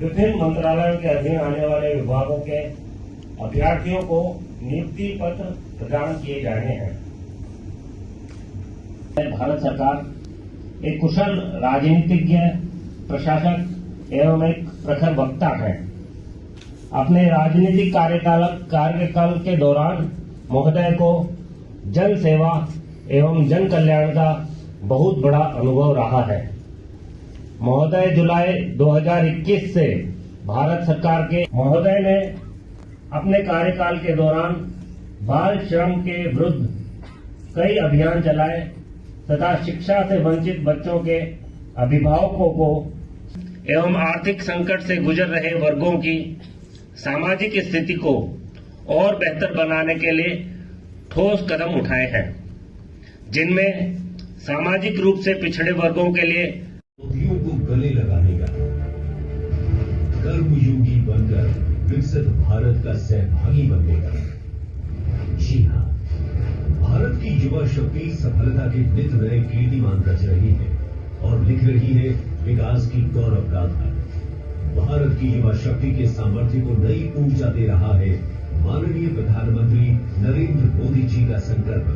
विभिन्न मंत्रालयों के अधीन आने वाले विभागों के अभ्यर्थियों को नियुक्ति पत्र प्रदान किए जाने हैं। भारत सरकार एक कुशल राजनीतिज्ञ, प्रशासक एवं एक प्रखर वक्ता है। अपने राजनीतिक कार्यकाल के दौरान महोदय को जन सेवा एवं जन कल्याण का बहुत बड़ा अनुभव रहा है। महोदय जुलाई 2021 से भारत सरकार के महोदय ने अपने कार्यकाल के दौरान बाल श्रम के विरुद्ध कई अभियान चलाए तथा शिक्षा से वंचित बच्चों के अभिभावकों को एवं आर्थिक संकट से गुजर रहे वर्गों की सामाजिक स्थिति को और बेहतर बनाने के लिए ठोस कदम उठाए हैं, जिनमें सामाजिक रूप से पिछड़े वर्गों के लिए विरोधियों को गले लगाने का कर्मयोगी बनकर विकसित भारत का सहभागी बनने का। जी हाँ, भारत की युवा शक्ति सफलता के नित नए कीर्तिमान रच रही है और लिख रही है विकास की गौरव गाथा। भारत की युवा शक्ति के सामर्थ्य को नई ऊर्जा दे रहा है माननीय प्रधानमंत्री नरेंद्र मोदी जी का संकल्प।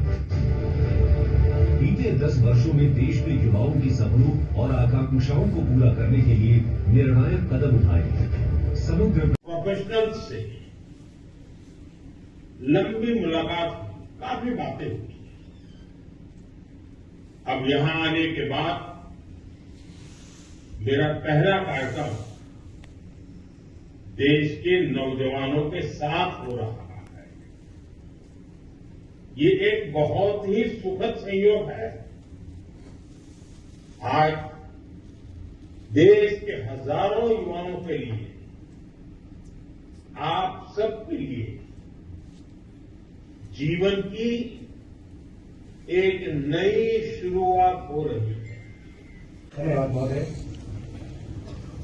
बीते 10 वर्षों में देश में युवाओं की सपनों और आकांक्षाओं को पूरा करने के लिए निर्णायक कदम उठाए। समग्र प्रोफेशनल से लंबी मुलाकात, काफी बातें हुई। अब यहां आने के बाद मेरा पहला कार्यक्रम देश के नौजवानों के साथ हो रहा है। ये एक बहुत ही सुखद संयोग है। आज देश के हजारों युवाओं के लिए, आप सबके लिए जीवन की एक नई शुरुआत हो रही है। धन्यवाद महोदय।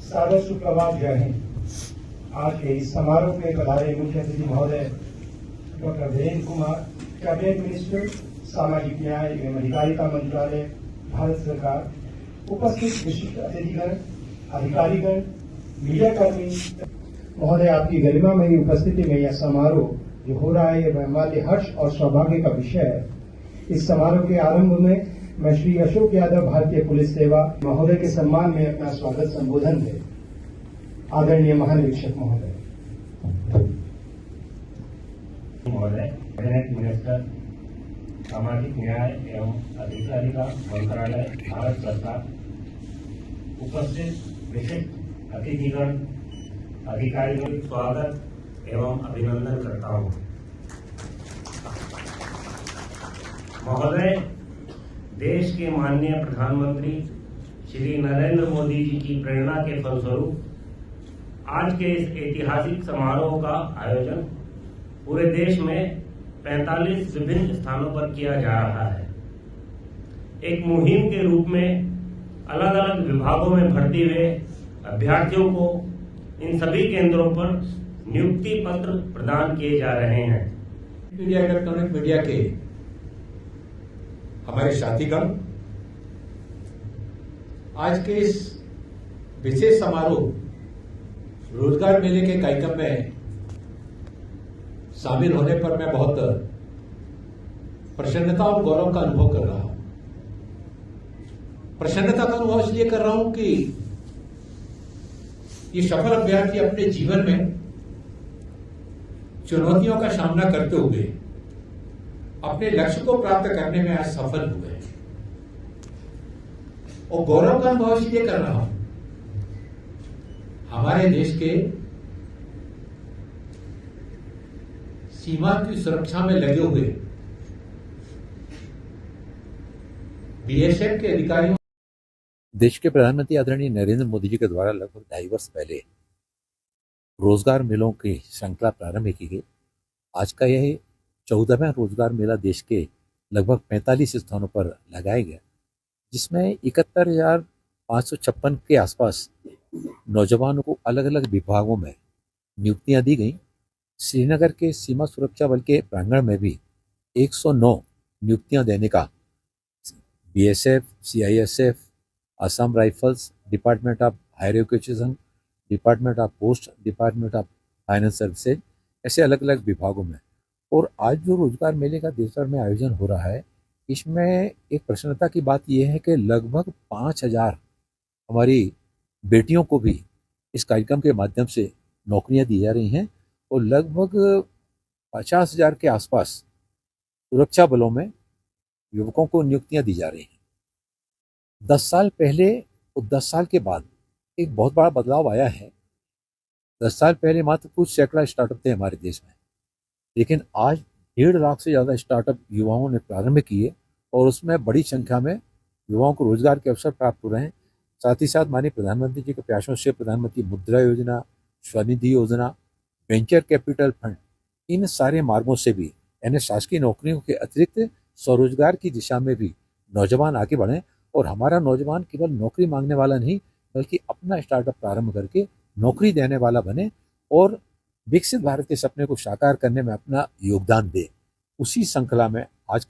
सादर सुप्रभात, जय हिंद। आज के इस समारोह में पधारे मुख्य अतिथि महोदय doctor Virendra Kumar, cabinet minister, सामाजिक न्याय एवं अधिकारिता मंत्रालय, भारत सरकार, उपस्थित विशिष्ट अतिथिगण, अधिकारीगण, मीडियाकर्मी महोदय, आपकी गरिमामयी उपस्थिति में यह समारोह जो हो रहा है यह हमारे हर्ष और सौभाग्य का विषय है। इस समारोह के आरंभ में मैं श्री अशोक यादव, भारतीय पुलिस सेवा महोदय के सम्मान में अपना स्वागत संबोधन दे। आदरणीय महानिरीक्षक महोदय। कैबिनेट मिनिस्टर, सामाजिक न्याय एवं अधिकारिता मंत्रालय, भारत सरकार, उपस्थित विशिष्ट अतिथिगण, अधिकारियों का स्वागत एवं अभिनंदन करता हूं। महोदय, देश के माननीय प्रधानमंत्री श्री नरेंद्र मोदी जी की प्रेरणा के फलस्वरूप आज के इस ऐतिहासिक समारोह का आयोजन पूरे देश में 45 विभिन्न स्थानों पर किया जा रहा है। एक मुहिम के रूप में अलग अलग विभागों में भर्ती हुए अभ्यर्थियों को इन सभी केंद्रों पर नियुक्ति पत्र प्रदान किए जा रहे हैं। मीडिया, इलेक्ट्रॉनिक मीडिया के हमारे साथीगण, आज के इस विशेष समारोह रोजगार मेले के कार्यक्रम में शामिल होने पर मैं बहुत प्रसन्नता और गौरव का अनुभव कर रहा हूं। प्रसन्नता का अनुभव इसलिए कर रहा हूं कि ये सफल अभ्यर्थी अपने जीवन में चुनौतियों का सामना करते हुए अपने लक्ष्य को प्राप्त करने में आज सफल हुए और गौरव का अनुभव इसलिए कर रहा हूं, हमारे देश के सीमा की सुरक्षा में लगे हुए बीएसएफ के अधिकारियों। देश के प्रधानमंत्री आदरणीय नरेंद्र मोदी जी के द्वारा लगभग 2.5 वर्ष पहले रोजगार मेलों की श्रृंखला प्रारंभ की गई। आज का यह 14वां रोजगार मेला देश के लगभग 45 स्थानों पर लगाया गया, जिसमें 71,556 के आसपास नौजवानों को अलग अलग विभागों में नियुक्तियां दी गई। श्रीनगर के सीमा सुरक्षा बल के प्रांगण में भी 109 नियुक्तियां देने का BSF, CISF, Assam rifles, department of higher education, department of post, department of finance services, ऐसे अलग अलग विभागों में। और आज जो रोजगार मेले का देश भर में आयोजन हो रहा है, इसमें एक प्रसन्नता की बात यह है कि लगभग 5,000 हमारी बेटियों को भी इस कार्यक्रम के माध्यम से नौकरियां दी जा रही हैं और लगभग 50,000 के आसपास सुरक्षा बलों में युवकों को नियुक्तियां दी जा रही हैं। 10 साल पहले और 10 साल के बाद एक बहुत बड़ा बदलाव आया है। 10 साल पहले मात्र कुछ सैकड़ा स्टार्टअप थे हमारे देश में, लेकिन आज 1.5 लाख से ज़्यादा स्टार्टअप युवाओं ने प्रारंभ किए और उसमें बड़ी संख्या में युवाओं को रोजगार के अवसर प्राप्त हो रहे हैं। साथ ही साथ माननीय प्रधानमंत्री जी के प्रयासों से प्रधानमंत्री मुद्रा योजना, स्वनिधि योजना, वेंचर कैपिटल फंड, इन सारे मार्गों से भी यानी शासकीय नौकरियों के अतिरिक्त स्वरोजगार की दिशा में भी नौजवान आगे बढ़ें और हमारा नौजवान केवल नौकरी मांगने वाला नहीं बल्कि अपना स्टार्टअप प्रारंभ करके नौकरी देने वाला बने और विकसित भारत के सपने को साकार करने में अपना योगदान दे। उसी श्रृंखला में आज